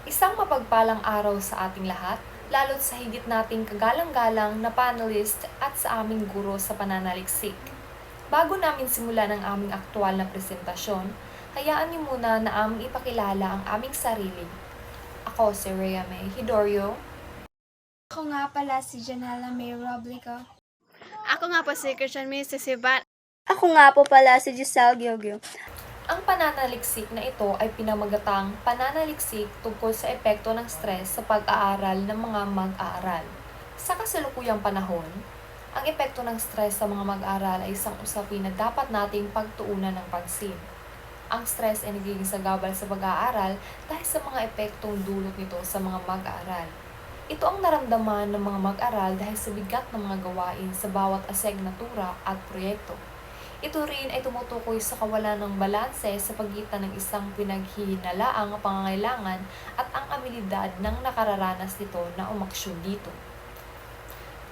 Isang mapagpalang araw sa ating lahat, lalo't sa higit nating kagalang-galang na panelist at sa aming guro sa pananaliksik. Bago namin simulan ang aming aktual na presentasyon, hayaan niyo muna na aming ipakilala ang aming sarili. Ako si Rhea May Hidorio. Ako nga pala si Janela May Roblico. Ako nga po si Christian May Sisibat. Ako nga po pala si Giselle Giogio. Ang pananaliksik na ito ay pinamagatang pananaliksik tungkol sa epekto ng stress sa pag-aaral ng mga mag-aaral. Sa kasalukuyang panahon, ang epekto ng stress sa mga mag-aaral ay isang usapin na dapat nating pagtuunan ng pansin. Ang stress ay nagiging sagabal sa pag-aaral dahil sa mga epektong dulot nito sa mga mag-aaral. Ito ang naramdaman ng mga mag-aral dahil sa bigat ng mga gawain sa bawat asignatura at proyekto. Ito rin ay tumutukoy sa kawalan ng balanse sa pagitan ng isang pinaghihinalaang pangangailangan at ang abilidad ng nakararanas nito na umaksyon dito.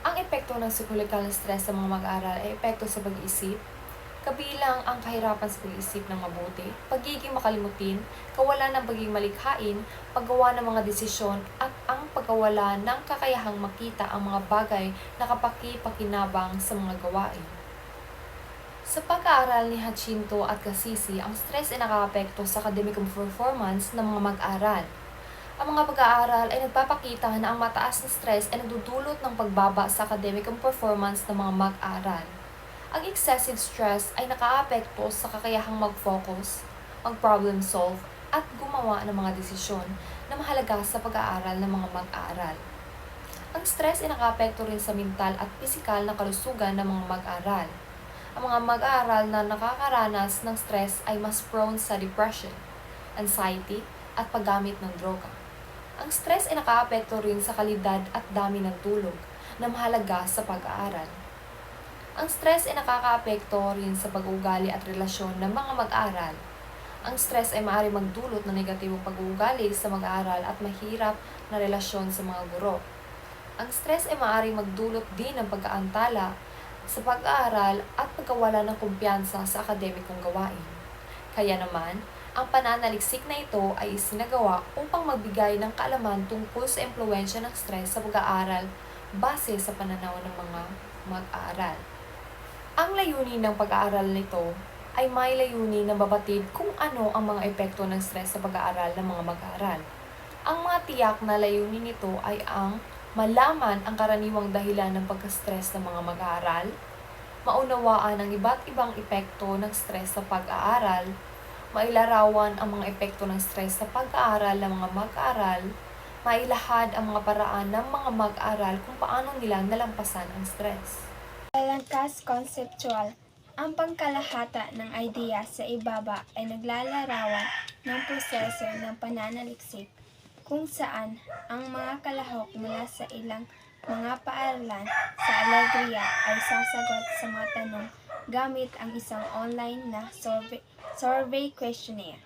Ang epekto ng psikolohikal na stress sa mga mag-aaral ay epekto sa pag-iisip, kabilang ang kahirapan sa pag-iisip ng mabuti, pagiging makalimutin, kawalan ng pagiging malikhain, paggawa ng mga desisyon, at ang pagkawala ng kakayahang makita ang mga bagay na kapaki-pakinabang sa mga gawain. Sa pag-aaral ni Jacinto at Casisi, ang stress ay nakakaapekto sa academic performance ng mga mag-aaral. Ang mga pag-aaral ay nagpapakita na ang mataas na stress ay nagdudulot ng pagbaba sa academic performance ng mga mag-aaral. Ang excessive stress ay nakaaapekto sa kakayahang mag-focus, mag-problem solve, at gumawa ng mga desisyon na mahalaga sa pag-aaral ng mga mag-aaral. Ang stress ay nakaapekto rin sa mental at pisikal na kalusugan ng mga mag-aaral. Ang mga mag-aaral na nakakaranas ng stress ay mas prone sa depression, anxiety, at paggamit ng droga. Ang stress ay nakaapekto rin sa kalidad at dami ng tulog na mahalaga sa pag-aaral. Ang stress ay nakakaapekto rin sa pag-uugali at relasyon ng mga mag-aaral. Ang stress ay maaaring magdulot ng negatibong pag-uugali sa mag-aaral at mahirap na relasyon sa mga guro. Ang stress ay maaaring magdulot din ng pag-aantala sa pag-aaral at pagkawala ng kumpiyansa sa akademikong gawain. Kaya naman, ang pananaliksik na ito ay isinagawa upang magbigay ng kaalaman tungkol sa impluwensya ng stress sa pag-aaral base sa pananaw ng mga mag-aaral. Ang layunin ng pag-aaral nito ay may layunin na babatid kung ano ang mga epekto ng stress sa pag-aaral ng mga mag-aaral. Ang mga tiyak na layunin nito ay ang malaman ang karaniwang dahilan ng pagka-stress ng mga mag-aaral, maunawaan ang iba't ibang epekto ng stress sa pag-aaral, mailarawan ang mga epekto ng stress sa pag-aaral ng mga mag-aaral, mailahad ang mga paraan ng mga mag-aaral kung paano nila nalampasan ang stress. Palangkas conceptual. Ang pangkalahata ng idea sa ibaba ay naglalarawan ng proseso ng pananaliksik kung saan ang mga kalahok mula sa ilang mga paaralan sa Alegria ay sasagot sa mga tanong gamit ang isang online na survey questionnaire.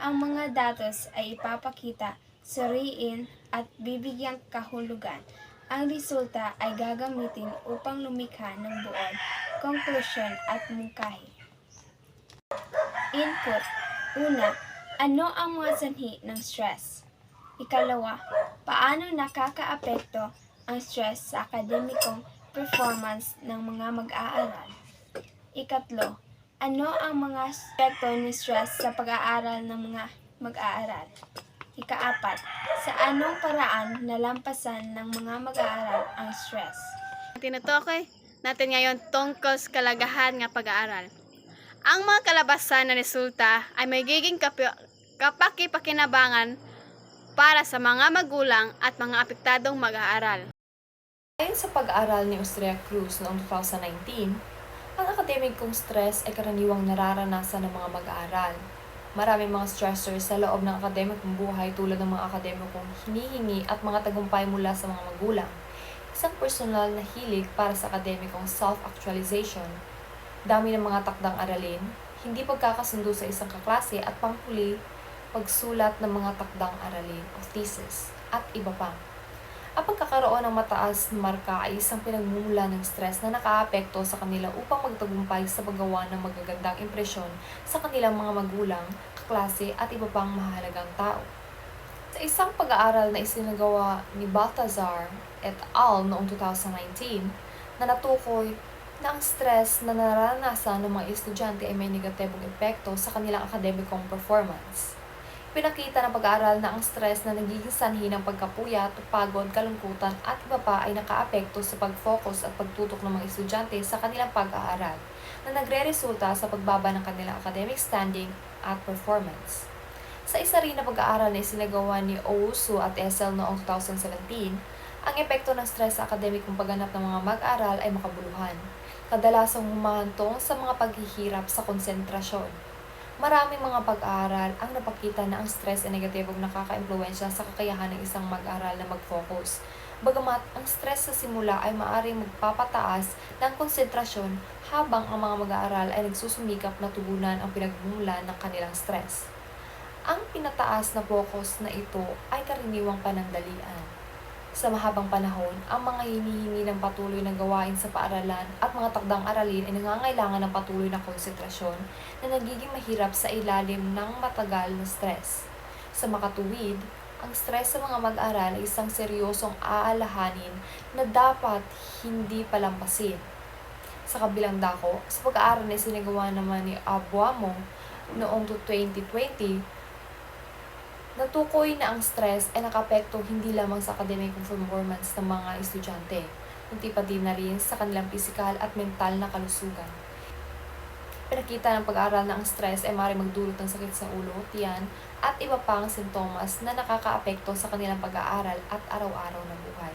Ang mga datos ay ipapakita, suriin at bibigyang kahulugan. Ang resulta ay gagamitin upang lumikha ng buod, konklusyon at mungkahi. Input. Una, ano ang mga sanhi ng stress? Ikalawa, paano nakakaapekto ang stress sa akademikong performance ng mga mag-aaral? Ikatlo, ano ang mga epekto ng stress sa pag-aaral ng mga mag-aaral? Ikaapat, sa anong paraan nalampasan ng mga mag-aaral ang stress? Tinutukoy natin ngayon tungkol sa kalagahan nga pag-aaral. Ang mga kalabasan na resulta ay magiging kapaki-pakinabangan para sa mga magulang at mga apektadong mag-aaral. Ayon sa pag-aaral ni Austria Cruz noong 2019, ang akademikong stress ay karaniwang nararanasan ng mga mag-aaral. Maraming mga stressors sa loob ng akademikong buhay tulad ng mga akademikong hinihingi at mga tagumpay mula sa mga magulang. Isang personal na hilig para sa akademikong self-actualization, dami ng mga takdang aralin, hindi pagkakasundo sa isang kaklase at panghuli, pagsulat ng mga takdang aralin o thesis, at iba pa. Ang pagkakaroon ng mataas na marka ay isang pinagmumula ng stress na nakaapekto sa kanila upang magtagumpay sa paggawa ng magagandang impresyon sa kanilang mga magulang, kaklase at iba pang mahalagang tao. Sa isang pag-aaral na isinagawa ni Baltazar et al. Noong 2019 na natukoy na ang stress na nararanasan ng mga estudyante ay may negatibong epekto sa kanilang akademikong performance. Pinakita ng pag-aaral na ang stress na nagiging sanhi ng pagkapuyat, pagod, kalungkutan at iba pa ay nakaapekto sa pag-focus at pagtutok ng mga estudyante sa kanilang pag-aaral na nagre-resulta sa pagbaba ng kanilang academic standing at performance. Sa isa rin na pag-aaral na isinagawa ni Owusu at Essel noong 2017, ang epekto ng stress sa akademikong pagganap ng mga mag-aral ay makabuluhan, kadalasang humahantong sa mga paghihirap sa konsentrasyon. Maraming mga pag-aaral ang napakita na ang stress ay negatibong nakaka-impluwensya sa kakayahan ng isang mag-aral na mag-focus. Bagamat ang stress sa simula ay maaaring magpapataas ng konsentrasyon habang ang mga mag-aaral ay nagsusumikap na tugunan ang pinagmumulan ng kanilang stress. Ang pinataas na focus na ito ay karaniwang panandalian. Sa mahabang panahon, ang mga hinihingi ng patuloy na gawain sa paaralan at mga takdang aralin ay nangangailangan ng patuloy na konsentrasyon na nagiging mahirap sa ilalim ng matagal na stress. Sa makatuwid, ang stress sa mga mag-aral ay isang seryosong aalahanin na dapat hindi palampasin. Sa kabilang dako, sa pag-aaral na isinagawa naman ni Abuamo noong 2020, natukoy na ang stress ay nakapekto hindi lamang sa academic performance ng mga estudyante, kundi pati na rin sa kanilang pisikal at mental na kalusugan. Pinakita ng pag-aaral na ang stress ay maaaring magdulot ng sakit sa ulo, tiyan, at iba pang sintomas na nakakaapekto sa kanilang pag-aaral at araw-araw na buhay.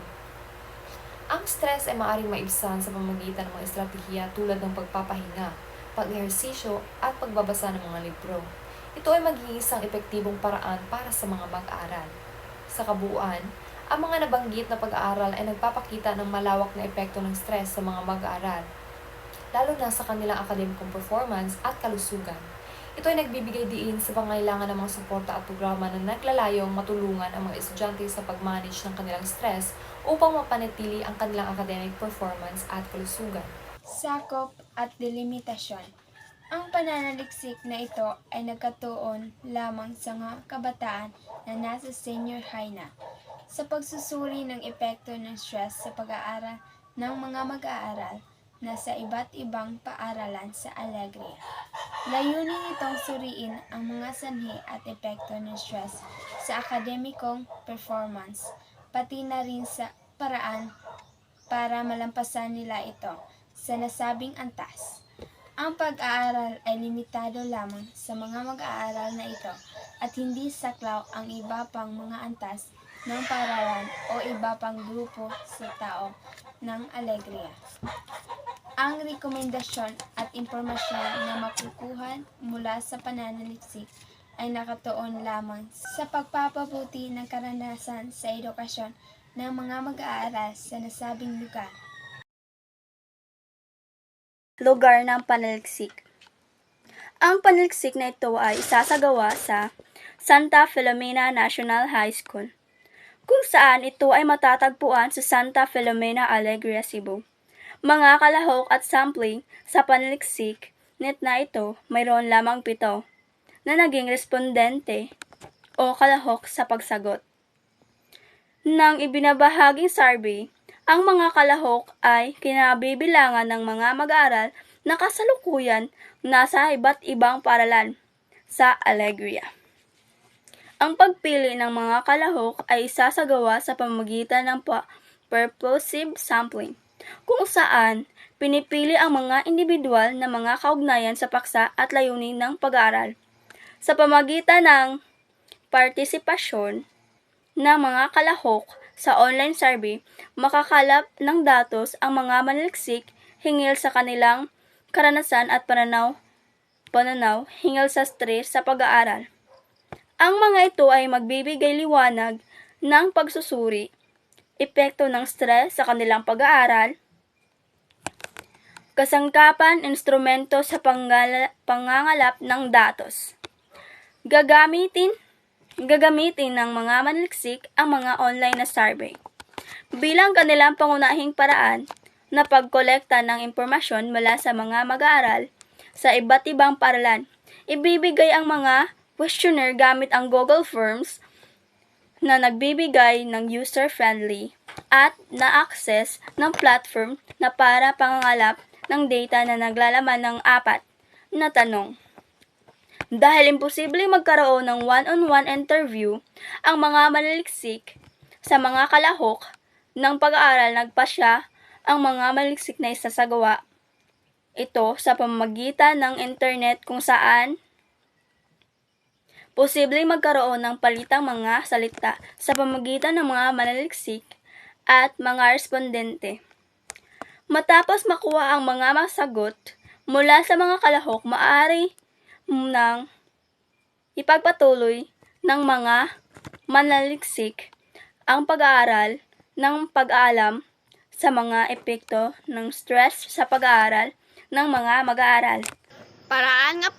Ang stress ay maaaring maibsan sa pamamagitan ng mga estratehiya tulad ng pagpapahinga, pag-ehersisyo, at pagbabasa ng mga libro. Ito ay magiging isang epektibong paraan para sa mga mag-aaral. Sa kabuuan, ang mga nabanggit na pag-aaral ay nagpapakita ng malawak na epekto ng stress sa mga mag-aaral, lalo na sa kanilang akademikong performance at kalusugan. Ito ay nagbibigay diin sa pangailangan ng mga suporta at programa na naglalayong matulungan ang mga estudyante sa pag-manage ng kanilang stress upang mapanatili ang kanilang academic performance at kalusugan. Sakop at delimitasyon. Ang pananaliksik na ito ay nagkatuon lamang sa mga kabataan na nasa senior high na sa pagsusuri ng epekto ng stress sa pag-aaral ng mga mag-aaral na sa iba't ibang paaralan sa Alegria. Layunin itong suriin ang mga sanhi at epekto ng stress sa akademikong performance, pati na rin sa paraan para malampasan nila ito sa nasabing antas. Ang pag-aaral ay limitado lamang sa mga mag-aaral na ito at hindi saklaw ang iba pang mga antas ng paaralan o iba pang grupo sa tao ng Alegria. Ang rekomendasyon at impormasyon na makukuha mula sa pananaliksik ay nakatuon lamang sa pagpapabuti ng karanasan sa edukasyon ng mga mag-aaral sa nasabing lugar. Lugar ng panaliksik. Ang panaliksik na ito ay isasagawa sa Santa Filomena National High School, kung saan ito ay matatagpuan sa Santa Filomena, Alegria, Cebu. Mga kalahok at sampling sa panaliksik na ito, mayroon lamang 7 na naging respondente o kalahok sa pagsagot. Nang ibinabahaging survey, ang mga kalahok ay kinabibilangan ng mga mag-aaral na kasalukuyan nasa iba't ibang paaralan sa Alegria. Ang pagpili ng mga kalahok ay isasagawa sa pamamagitan ng purposive sampling, kung saan pinipili ang mga individual na mga kaugnayan sa paksa at layunin ng pag-aaral. Sa pamamagitan ng partisipasyon ng mga kalahok sa online survey, makakalap ng datos ang mga manaliksik hinggil sa kanilang karanasan at pananaw hinggil sa stress sa pag-aaral. Ang mga ito ay magbibigay liwanag ng pagsusuri, epekto ng stress sa kanilang pag-aaral, kasangkapan, instrumento sa pangangalap ng datos. Gagamitin ng mga manaliksik ang mga online na survey bilang kanilang pangunahing paraan na pagkolekta ng impormasyon mula sa mga mag-aaral sa iba't ibang paaralan. Ibibigay ang mga questionnaire gamit ang Google Forms na nagbibigay ng user-friendly at na-access ng platform na para pangangalap ng data na naglalaman ng 4 na tanong. Dahil imposibleng magkaroon ng one-on-one interview, ang mga manaliksik sa mga kalahok ng pag-aaral nagpasya ang mga manaliksik na isasagawa ito sa pamamagitan ng internet kung saan posibleng magkaroon ng palitang mga salita sa pamamagitan ng mga manaliksik at mga respondente. Matapos makuha ang mga masagot mula sa mga kalahok, maaari nang ipagpatuloy ng mga manaliksik ang pag-aaral ng pag-aalam sa mga epekto ng stress sa pag-aaral ng mga mag-aaral. Paraan nga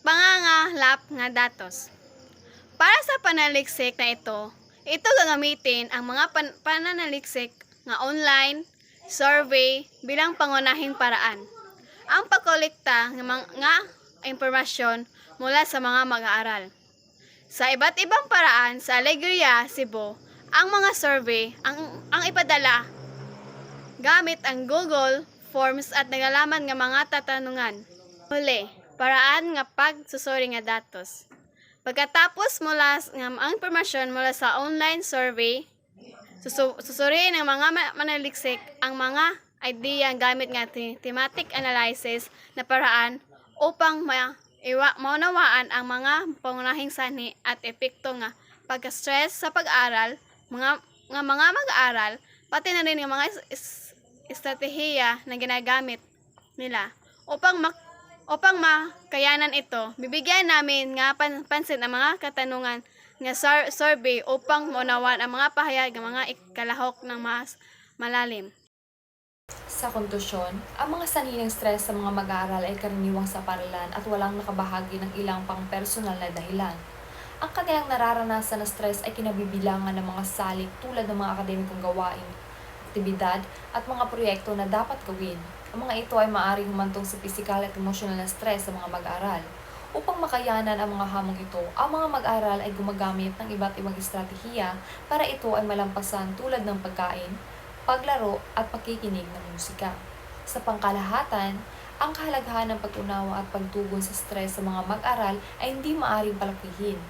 pangangalap nga datos. Para sa panaliksik na ito gagamitin ang mga pananaliksik nga online, survey bilang pangunahing paraan. Ang pagkolekta ng mga impormasyon mula sa mga mag-aaral. Sa iba't ibang paraan sa Alegria, Cebu, ang mga survey ang ipadala gamit ang Google Forms at naglalaman nga mga tatanungan. Huli, paraan nga pagsusuri nga datos. Pagkatapos mula ang impormasyon mula sa online survey, susuriin ng mga manaliksik ang mga idea gamit nga thematic analysis na paraan upang maunawaan ang mga pangunahing sanhi at epekto nga pagka-stress sa pag-aaral, mga mag-aaral, pati na rin ng mga estratehiya na ginagamit nila upang makayanan ito. Bibigyan namin nga pansin ang mga katanungan nga survey upang maunawaan ang mga pahayag ng mga kalahok ng mas malalim. Sa konklusyon, ang mga sanhi ng stress sa mga mag-aaral ay karaniwang sa paaralan at walang nakabahagi ng ilang pang-personal na dahilan. Ang kanilang nararanasan na stress ay kinabibilangan ng mga salik tulad ng mga akademikong gawain, aktibidad at mga proyekto na dapat gawin. Ang mga ito ay maaaring humantong sa pisikal at emosyonal na stress sa mga mag-aaral. Upang makayanan ang mga hamong ito, ang mga mag-aaral ay gumagamit ng iba't ibang estratehiya para ito ay malampasan tulad ng pagkain, paglaro at pakikinig ng musika. Sa pangkalahatan, ang kahalagahan ng pag-unawa at pagtugon sa stress sa mga mag-aral ay hindi maaaring palakihin.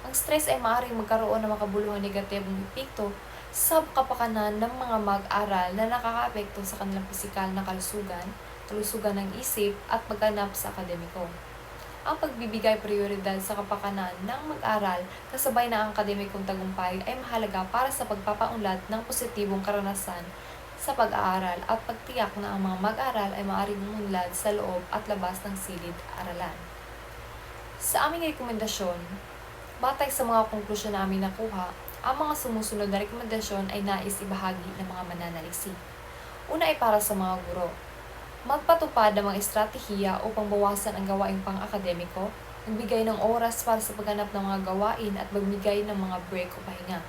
Ang stress ay maaaring magkaroon ng makabuluhang negatibong epekto sa kapakanan ng mga mag-aral na nakakaapekto sa kanilang pisikal na kalusugan ng isip at pagganap sa akademiko. Ang pagbibigay prioridad sa kapakanan ng mag-aral kasabay na ang akademikong tagumpay ay mahalaga para sa pagpapaunlad ng positibong karanasan sa pag-aaral at pagtiyak na ang mga mag-aral ay maaaring umunlad sa loob at labas ng silid-aralan. Sa aming rekomendasyon, batay sa mga konklusyon na aming nakuha, ang mga sumusunod na rekomendasyon ay nais ibahagi ng mga mananaliksik. Una ay para sa mga guro. Magpatupad ng mga estratehiya upang bawasan ang gawaing pang-akademiko, magbigay ng oras para sa pagganap ng mga gawain at magbigay ng mga break o pahinga.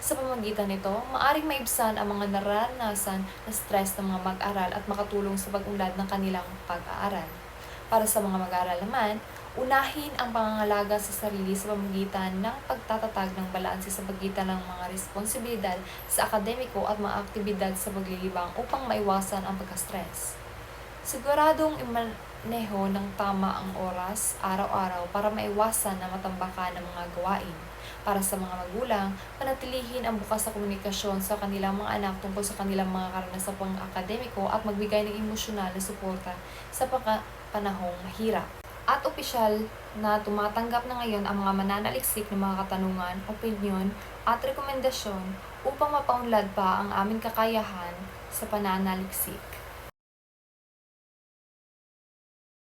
Sa pamamagitan nito, maaring maibsan ang mga nararanasan na stress ng mga mag-aral at makatulong sa pag-unlad ng kanilang pag-aaral. Para sa mga mag-aaral naman, unahin ang pangangalaga sa sarili sa pamamagitan ng pagtatatag ng balanse sa pagitan ng mga responsibilidad sa akademiko at mga aktibidad sa paglilibang upang maiwasan ang pagka-stress. Siguradong imaneho ng tama ang oras araw-araw para maiwasan na matambakan ng mga gawain. Para sa mga magulang, panatilihin ang bukas na komunikasyon sa kanilang mga anak tungkol sa kanilang mga karanasan pang-akademiko at magbigay ng emosyonal na suporta sa panahong mahirap. At opisyal na tumatanggap na ngayon ang mga mananaliksik ng mga katanungan, opinyon at rekomendasyon upang mapaunlad pa ang aming kakayahan sa pananaliksik.